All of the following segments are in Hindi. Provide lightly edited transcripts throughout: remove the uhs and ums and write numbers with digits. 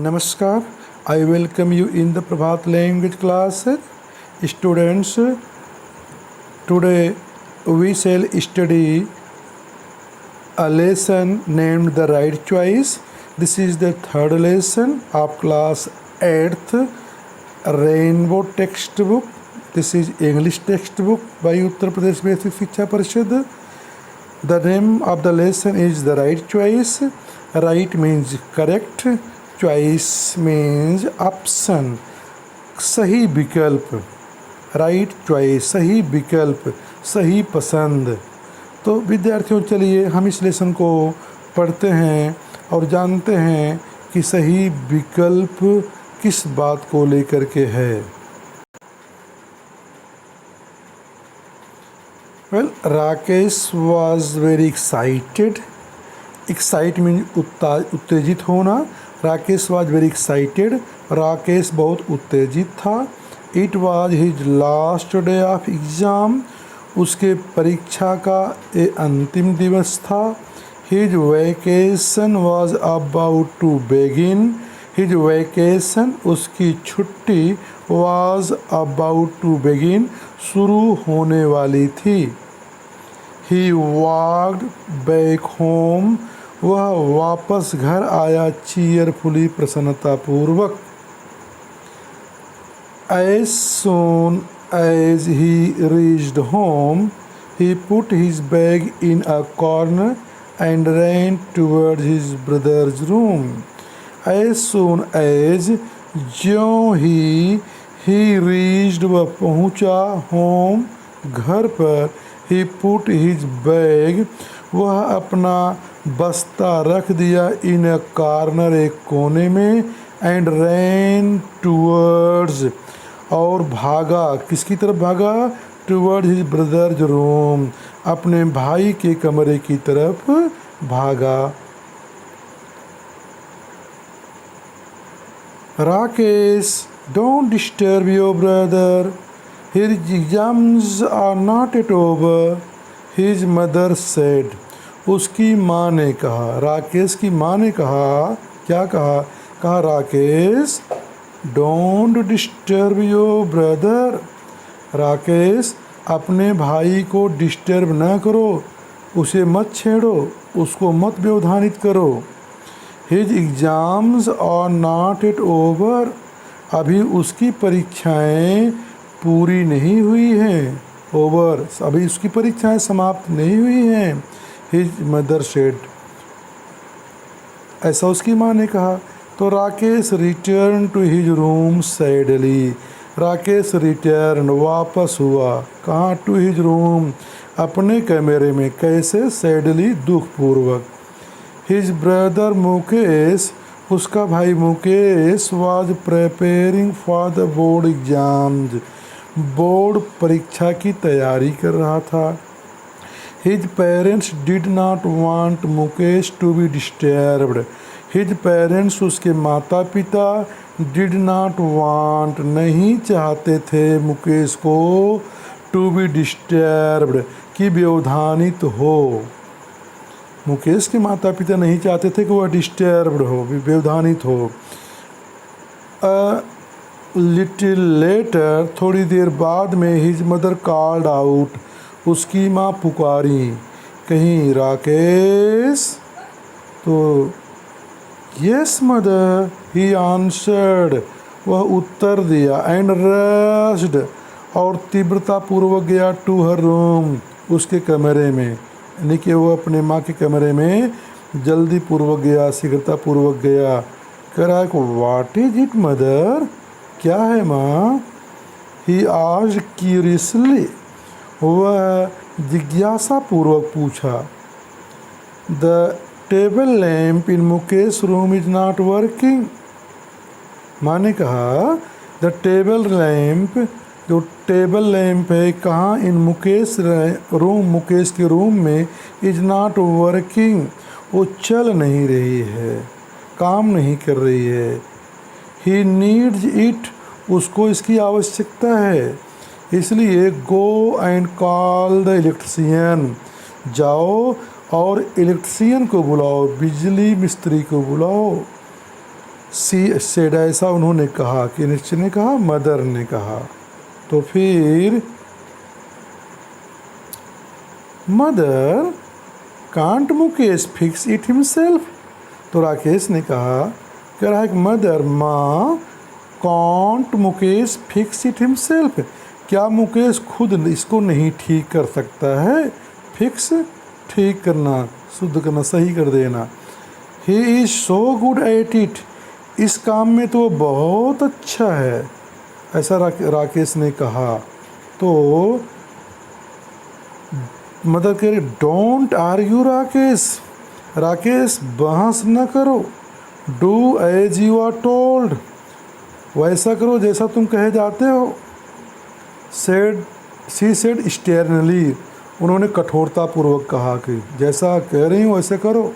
Namaskar, I welcome you in the Prabhat language class. Students, today we shall study a lesson named The Right Choice. This is the third lesson of class 8th Rainbow textbook. This is English textbook by Uttar Pradesh Basic Shiksha Parishad. The name of the lesson is The Right Choice. Right means correct, choice means option, सही विकल्प, राइट चॉइस, सही विकल्प, सही पसंद। तो विद्यार्थियों, चलिए हम इस लेसन को पढ़ते हैं और जानते हैं कि सही विकल्प किस बात को लेकर के है। Rakesh was very excited. Excite mean उत्तेजित होना। Rakesh was very excited, Rakesh बहुत उत्तेजित था। It was his last day of exam, उसके परीक्षा का ये अंतिम दिवस था। His vacation was about to begin, his vacation उसकी छुट्टी वॉज अबाउट टू बेगिन शुरू होने वाली थी। ही वॉक्ड बैक होम, वह वापस घर आया चीयरफुली प्रसन्नतापूर्वक। As soon as he reached home, he put his bag in a corner and ran towards his brother's room. As soon as, ज्यों he reached, वह पहुँचा, home, घर पर, he put his bag, वह अपना बस्ता रख दिया, इन अ कॉर्नर, एक कोने में, एंड रैन टूवर्ड्स, और भागा, किसकी तरफ भागा? टूवर्ड्स हिज ब्रदर्स रूम, अपने भाई के कमरे की तरफ भागा। Rakesh, don't disturb your brother, his exams are not yet over, his mother said, उसकी माँ ने कहा। राकेश की माँ ने कहा, क्या कहा? कहा Rakesh, don't disturb your brother, Rakesh अपने भाई को डिस्टर्ब ना करो, उसे मत छेड़ो, उसको मत व्यवधानित करो। His exams are not yet over, अभी उसकी परीक्षाएं पूरी नहीं हुई हैं। ओवर, अभी उसकी परीक्षाएं समाप्त नहीं हुई हैं। हिज मदर सेड, ऐसा उसकी माँ ने कहा। तो Rakesh return to his room sadly, Rakesh return, वापस हुआ, कहाँ? टू हिज रूम, अपने कमरे में, कैसे? सैडली, दुखपूर्वक। हिज ब्रदर मुकेश, उसका भाई Mukesh, was preparing for the board exams, board परीक्षा की तैयारी कर रहा था। His parents did not want Mukesh to be disturbed, his parents, उसके माता पिता, डिड नॉट वांट, नहीं चाहते थे, मुकेश को, टू बी डिस्टर्ब्ड, कि व्यवधानित हो। मुकेश के माता पिता नहीं चाहते थे कि वह डिस्टर्ब्ड हो, व्यवधानित हो। लिटिल लेटर, थोड़ी देर बाद में, हिज मदर कॉल्ड आउट, उसकी माँ पुकारी, कहीं राकेश? तो यस मदर, ही आंसर्ड, वह उत्तर दिया, एंड रश्ड, और तीव्रतापूर्वक गया, टू हर रूम, उसके कमरे में, यानी कि वह अपने माँ के कमरे में जल्दी पूर्वक गया, शीघ्रतापूर्वक गया। कह रहा है कि व्हाट इज इट मदर, क्या है माँ? ही आस्क्ड क्यूरियसली, वह जिज्ञासापूर्वक पूछा। The table lamp in Mukesh room is not working, माँ ने कहा द टेबल लैम्प, जो टेबल लैम्प है, कहाँ? इन मुकेश रूम, मुकेश के रूम में, इज नॉट वर्किंग, वो चल नहीं रही है, काम नहीं कर रही है। ही नीड्स इट, उसको इसकी आवश्यकता है, इसलिए go and call the electrician, जाओ और इलेक्ट्रिशियन को बुलाओ, बिजली मिस्त्री को बुलाओ। सी सेड, ऐसा उन्होंने कहा, कि निश्चय ने कहा, मदर ने कहा। तो फिर mother can't Mukesh fix it himself. तो राकेश ने कहा, कह रहा है कि मदर, माँ, can't Mukesh fix it himself, क्या मुकेश खुद इसको नहीं ठीक कर सकता है? फिक्स, ठीक करना, शुद्ध करना, सही कर देना। He is so good at it, इस काम में तो बहुत अच्छा है, ऐसा राकेश ने कहा। तो मदर कह रही, डोंट आर्ग्यू राकेश, राकेश बहस न करो, do as you are told, वैसा करो जैसा तुम कहे जाते हो। सी सेड स्टेरनली, उन्होंने कठोरतापूर्वक कहा कि जैसा कह रही हूँ वैसे करो।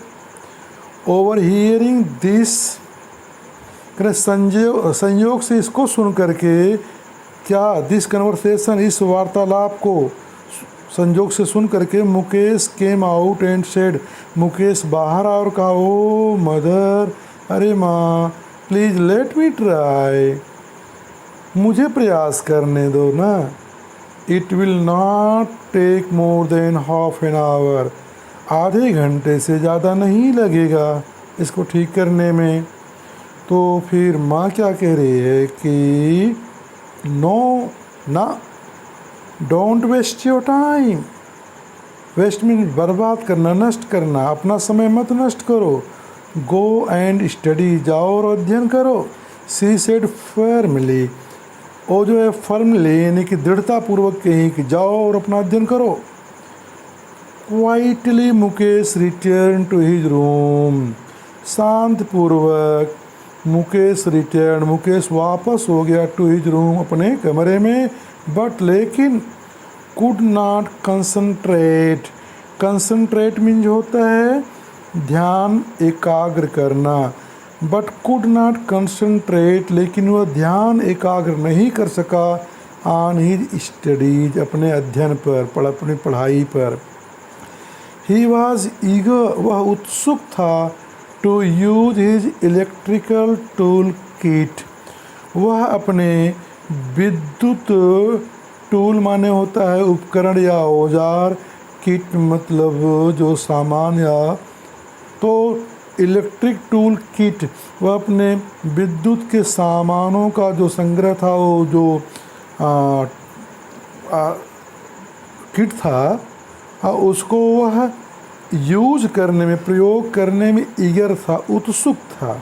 ओवर हियरिंग दिस, संयोग से इसको सुन करके, क्या, दिस कन्वर्सेशन, इस वार्तालाप को संयोग से सुन करके, Mukesh came out and said, Mukesh बाहर और कहा, ओ मदर, अरे माँ, प्लीज़ लेट मी ट्राई, मुझे प्रयास करने दो ना। It will not take more than half an hour, आधे घंटे से ज़्यादा नहीं लगेगा इसको ठीक करने में। तो फिर माँ क्या कह रही है कि नो, ना, don't waste your time, waste mean बर्बाद करना, नष्ट करना, अपना समय मत नष्ट करो। गो एंड स्टडी, जाओ और अध्ययन करो। सी सेड फर्मली, वो जो है फर्मली यानी कि दृढ़तापूर्वक कहीं कि जाओ और अपना अध्ययन करो। Quietly Mukesh return to his room, शांतपूर्वक मुकेश रिटर्न, मुकेश वापस हो गया टू हिज रूम, अपने कमरे में। बट लेकिन could not concentrate, concentrate mean जो होता है ध्यान एकाग्र करना, बट कुड नॉट कंसंट्रेट, लेकिन वह ध्यान एकाग्र नहीं कर सका ऑन हिज स्टडीज, अपने अध्ययन पर, अपनी पढ़ाई पर। ही वॉज ईगर, वह उत्सुक था, to use his electrical tool kit, वह अपने विद्युत, टूल माने होता है उपकरण या औजार, किट मतलब जो सामान, या तो इलेक्ट्रिक टूल किट, वह अपने विद्युत के सामानों का जो संग्रह था, वो जो किट था, उसको वह यूज करने में, प्रयोग करने में ईगर था, उत्सुक था।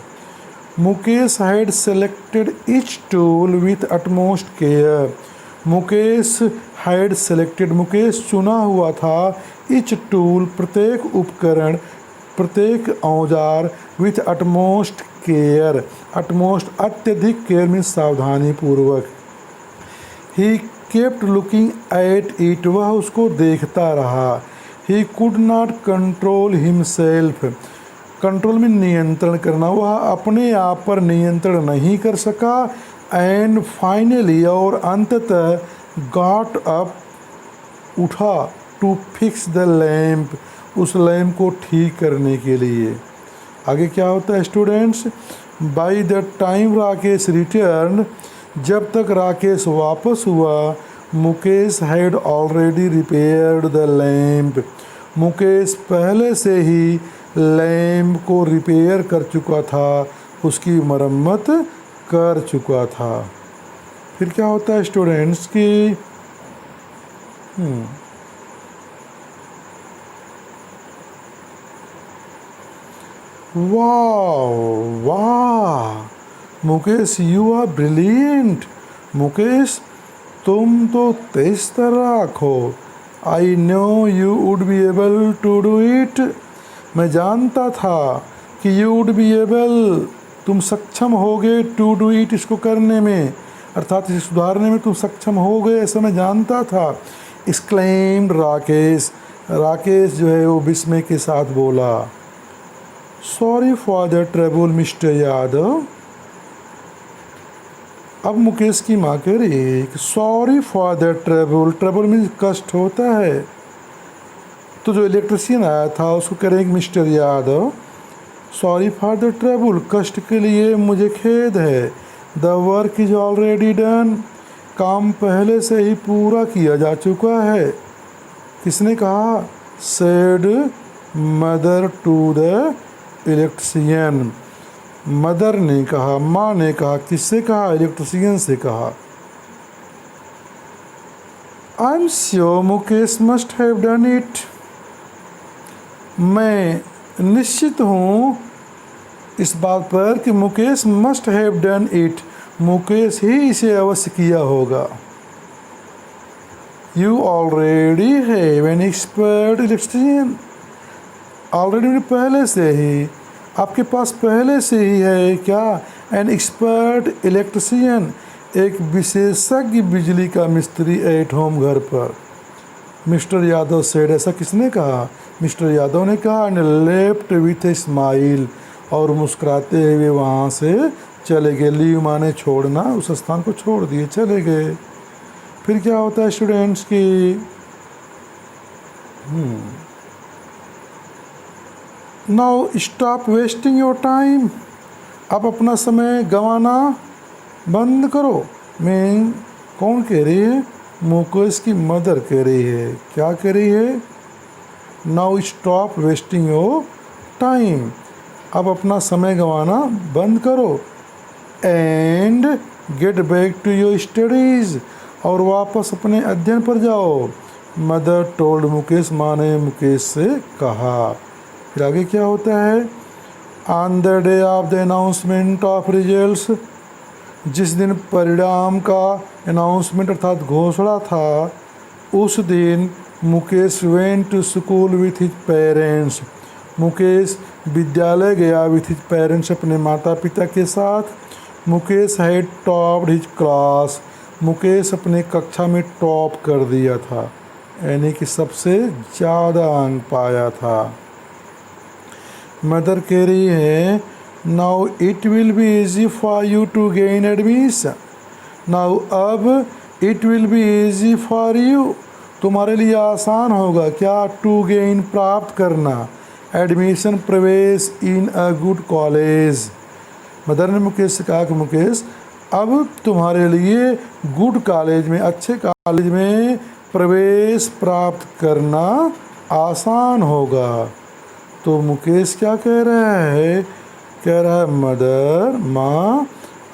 Mukesh had selected each tool with utmost care, Mukesh had selected, Mukesh चुना हुआ था, ईच टूल, प्रत्येक उपकरण, प्रत्येक औजार, विथ अटमोस्ट केयर, अटमोस्ट अत्यधिक केयर में सावधानी पूर्वक। He kept looking at it, वह उसको देखता रहा। He could not control himself, control में नियंत्रण करना, वह अपने आप पर नियंत्रण नहीं कर सका। एंड फाइनली, और अंततः, गॉट अप, उठा, टू फिक्स द लैम्प, उस लैम्प को ठीक करने के लिए। आगे क्या होता है students? By the time Rakesh return, जब तक राकेश वापस हुआ, Mukesh had already repaired the lamp, Mukesh पहले से ही लैम्प को रिपेयर कर चुका था, उसकी मरम्मत कर चुका था। फिर क्या होता है स्टूडेंट्स की वाह वाह Mukesh, you are brilliant, Mukesh तुम तो तेज तर्राक हो। I know you would be able to do it, मैं जानता था कि यू वुड बी एबल, तुम सक्षम होगे, टू डू इट, इसको करने में, अर्थात इसे सुधारने में तुम सक्षम हो गए, ऐसा मैं जानता था। एक्सक्लेम्ड राकेश, राकेश जो है वो विस्मय के साथ बोला। Sorry for the trouble mister Yadav, अब मुकेश की माँ कह रही है कि sorry for the trouble, trouble means कष्ट होता है। तो जो इलेक्ट्रिशियन आया था उसको कह रहे हैं कि mister Yadav, sorry for the trouble, कष्ट के लिए मुझे खेद है। The work is already done, काम पहले से ही पूरा किया जा चुका है। किसने कहा? Said mother to the electrician, mother ने कहा, माँ ने कहा। किससे कहा? इलेक्ट्रिशियन से कहा। I am sure Mukesh must have done it, मैं निश्चित हूँ इस बात पर कि Mukesh must have done it, Mukesh ही इसे अवश्य किया होगा। You already have an expert electrician, already पहले से ही, आपके पास पहले से ही है क्या? एन एक्सपर्ट इलेक्ट्रिशियन, एक विशेषज्ञ बिजली का मिस्त्री एट होम, घर पर। मिस्टर यादव सेड, ऐसा किसने कहा? मिस्टर यादव ने कहा। And left with a smile, और मुस्कुराते हुए वहाँ से चले गए। लीव माने छोड़ना, उस स्थान को छोड़ दिए, चले गए। फिर क्या होता है स्टूडेंट्स की? Now stop wasting your time, अब अपना समय गंवाना बंद करो। मैं कौन कह रही है? मुकेश की मदर कह रही है। क्या कह रही है? Now stop wasting your time, अब अपना समय गंवाना बंद करो। And get back to your studies, और वापस अपने अध्ययन पर जाओ। मदर टोल्ड मुकेश, माँ ने मुकेश से कहा। फिर आगे क्या होता है? On the day of the announcement of results, जिस दिन परिणाम का अनाउंसमेंट अर्थात घोषणा था, उस दिन Mukesh went to school with his parents, Mukesh विद्यालय गया विथ हिज पेरेंट्स, अपने माता पिता के साथ। Mukesh had topped his class, Mukesh अपने कक्षा में टॉप कर दिया था, यानी कि सबसे ज़्यादा अंक पाया था। मदर कह रही है, now it will be easy for you to gain admission, now अब it will be easy for you, तुम्हारे लिए आसान होगा क्या? टू गेन, प्राप्त करना, एडमिशन, प्रवेश, इन अ गुड कॉलेज। मदर ने मुकेश से कहा कि मुकेश, अब तुम्हारे लिए गुड कॉलेज में, अच्छे कॉलेज में प्रवेश प्राप्त करना आसान होगा। तो मुकेश क्या कह रहा है? कह रहा है, मदर, माँ,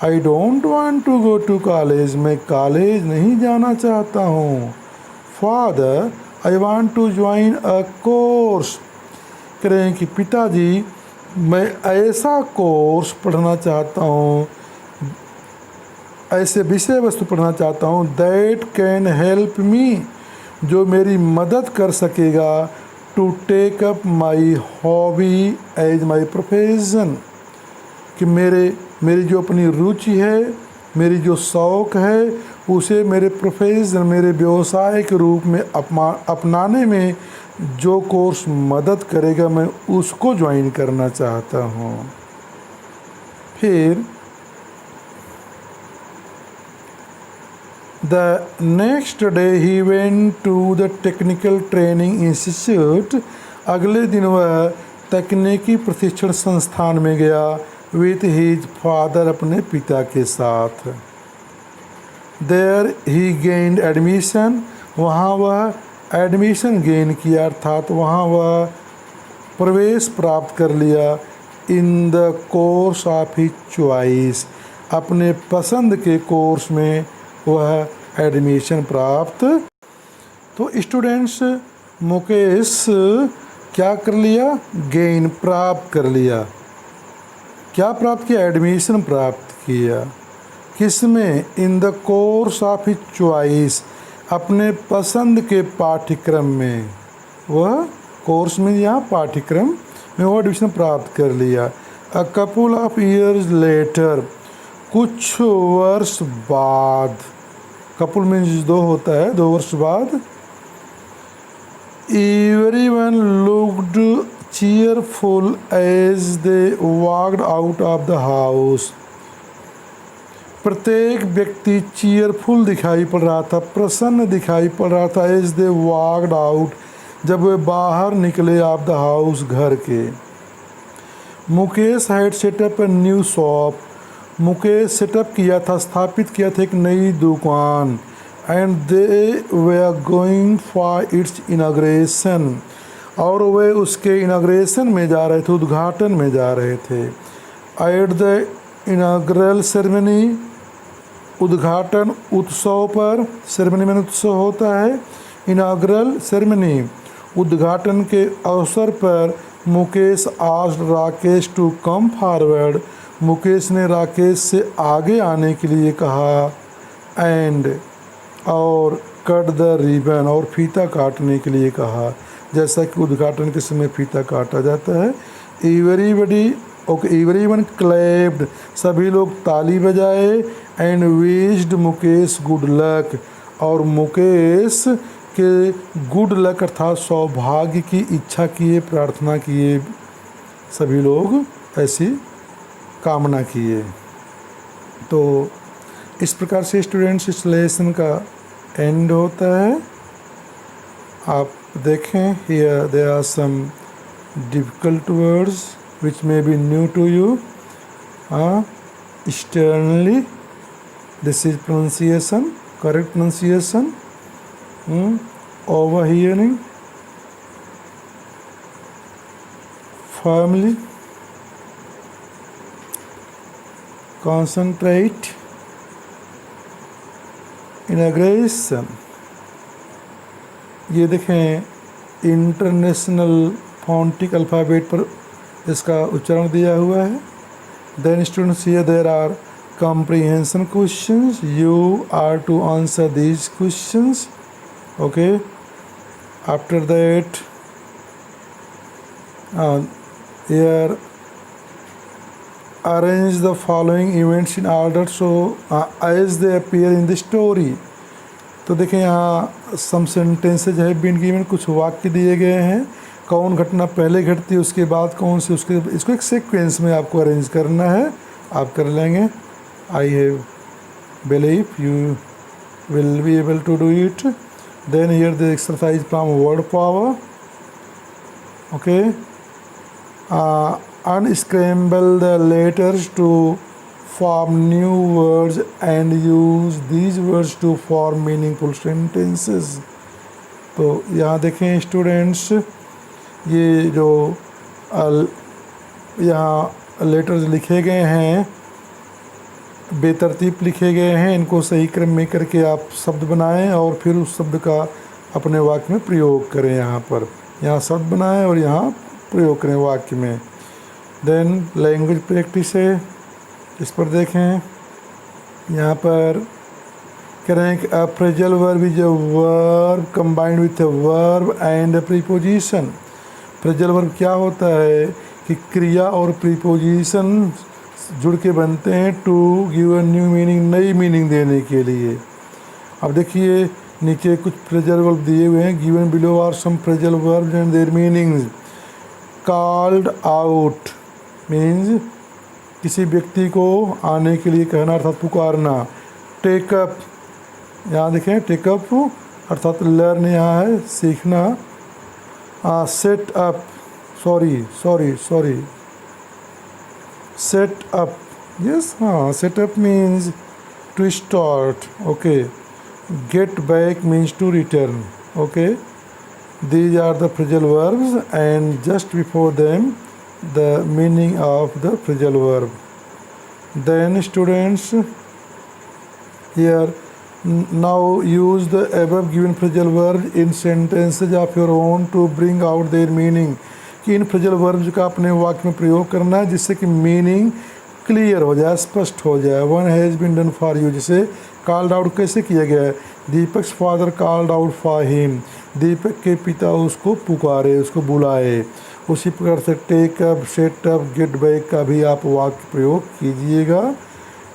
I don't want to go to college, मैं कॉलेज नहीं जाना चाहता हूँ। Father, I want to join a course, कह रहे हैं कि पिताजी, मैं ऐसा कोर्स पढ़ना चाहता हूँ, ऐसे विषय वस्तु पढ़ना चाहता हूँ, दैट कैन हेल्प मी, जो मेरी मदद कर सकेगा, to take up my hobby as my profession, कि मेरी जो अपनी रुचि है, मेरी जो शौक़ है, उसे मेरे प्रोफेशन, मेरे व्यवसाय के रूप में अपनाने में जो कोर्स मदद करेगा, मैं उसको ज्वाइन करना चाहता हूँ। फिर the next day he went to the technical training institute, अगले दिन वह तकनीकी प्रशिक्षण संस्थान में गया, विथ हिज फादर, अपने पिता के साथ। देयर ही गेन्ड एडमिशन, वहाँ वह एडमिशन गेन किया, अर्थात वहाँ वह प्रवेश प्राप्त कर लिया। In the course of his choice, अपने पसंद के कोर्स में वह एडमिशन प्राप्त। तो स्टूडेंट्स, मुकेश क्या कर लिया? गेन, प्राप्त कर लिया। क्या प्राप्त किया? एडमिशन प्राप्त किया। किस में? In the course of his choice, अपने पसंद के पाठ्यक्रम में, वह कोर्स में, यहाँ पाठ्यक्रम में वह एडमिशन प्राप्त कर लिया। अ कपुल ऑफ ईयर्स लेटर, कुछ वर्ष बाद, कपुल मीन्स दो होता है, 2 वर्ष बाद। Everyone looked cheerful as they walked out of the house, प्रत्येक व्यक्ति चीयरफुल दिखाई पड़ रहा था, प्रसन्न दिखाई पड़ रहा था, एज दे वॉक्ड आउट, जब वे बाहर निकले, ऑफ द हाउस, घर के। Mukesh had setup a new shop. Mukesh setup किया था, स्थापित किया था एक नई दुकान। And they way going for its inauguration, और वे उसके इनाग्रेशन में जा रहे थे, उद्घाटन में जा रहे थे। एट द इनाग्रल सेरेमनी, उद्घाटन उत्सव पर, सेरेमनी में उत्सव होता है, इनाग्रल सेरेमनी, उद्घाटन के अवसर पर Mukesh asked Rakesh to come forward, मुकेश ने राकेश से आगे आने के लिए कहा। एंड, और कट द रिबन, और फीता काटने के लिए कहा, जैसा कि उद्घाटन के समय फीता काटा जाता है। एवरीबडी, ओके, एवरीवन क्लैप्ड, सभी लोग ताली बजाए। And wished Mukesh good luck, और मुकेश के गुड लक अर्थात सौभाग्य की इच्छा किए, प्रार्थना किए, सभी लोग ऐसी कामना किए। तो इस प्रकार से स्टूडेंट्स इस लेसन का एंड होता है। आप देखें, here there are some difficult words which may be new to you. Sternly, this is pronunciation, correct pronunciation. Overhearing, firmly, concentrate, integration. ये देखें इंटरनेशनल फोनेटिक अल्फ़ाबेट पर इसका उच्चारण दिया हुआ है। Then students, here there are comprehension questions. You are to answer these questions. Okay. After that, here arrange the following events in order so as they appear in the story. तो देखें यहाँ सम सेंटेंसेज है बीन गिवन, कुछ वाक्य दिए गए हैं, कौन घटना पहले घटती है, उसके बाद कौन सी, उसके इसको एक सीक्वेंस में आपको अरेंज करना है। आप कर लेंगे। I believe you will be able to do it. Then here the exercise from word power. Okay. Unscramble the letters to form new words and use these words to form meaningful sentences. तो यहाँ देखें स्टूडेंट्स, ये जो यहाँ लेटर्स लिखे गए हैं, बेतरतीब लिखे गए हैं, इनको सही क्रम में करके आप शब्द बनाएं और फिर उस शब्द का अपने वाक्य में प्रयोग करें। यहाँ शब्द बनाएं और यहाँ प्रयोग करें वाक्य में। देन लैंग्वेज प्रैक्टिस है, इस पर देखें। यहाँ पर कह रहे हैं कि अ phrasal verb is a verb combined with a verb and a preposition. Phrasal verb क्या होता है कि क्रिया और प्रीपोजिशन जुड़ के बनते हैं to give a new meaning, नई मीनिंग देने के लिए। अब देखिए नीचे कुछ फ्रेजल वर्ब दिए हुए हैं, given below are some phrasal verbs and their meanings. Called out means किसी व्यक्ति को आने के लिए कहना अर्थात पुकारना। टेकअप, यहाँ देखें टेकअप अर्थात लर्न यहाँ है सीखना। Set up, sorry set up, yes, set up means to start. Okay. Get back means to return. Okay. These are the phrasal verbs and just before them the meaning of the phrasal verb. Then students, here now use the above given phrasal verbs in sentences of your own to bring out their meaning. कि इन फ्रेजल वर्ब्स का अपने वाक्य में प्रयोग करना है जिससे कि मीनिंग क्लियर हो जाए, स्पष्ट हो जाए। One has been done for you, जिसे कॉल्ड आउट कैसे किया गया है। Deepak's father called out for him, Deepak के पिता उसको पुकारे, उसको बुलाए। उसी प्रकार से take up, set up, get back का भी आप वाक्य प्रयोग कीजिएगा।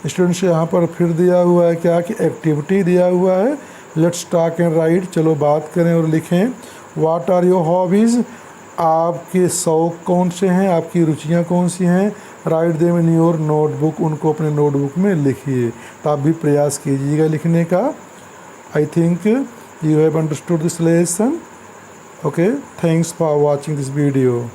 स्टूडेंट्स यहाँ पर फिर दिया हुआ है क्या कि एक्टिविटी दिया हुआ है, लेट्स टॉक एंड राइट, चलो बात करें और लिखें। व्हाट आर योर हॉबीज़, आपके शौक़ कौन से हैं, आपकी रुचियाँ कौन सी हैं। Write them in your notebook, उनको अपने नोटबुक में लिखिए। तो आप भी प्रयास कीजिएगा लिखने का। I think you have understood this lesson. Okay, thanks for watching this video.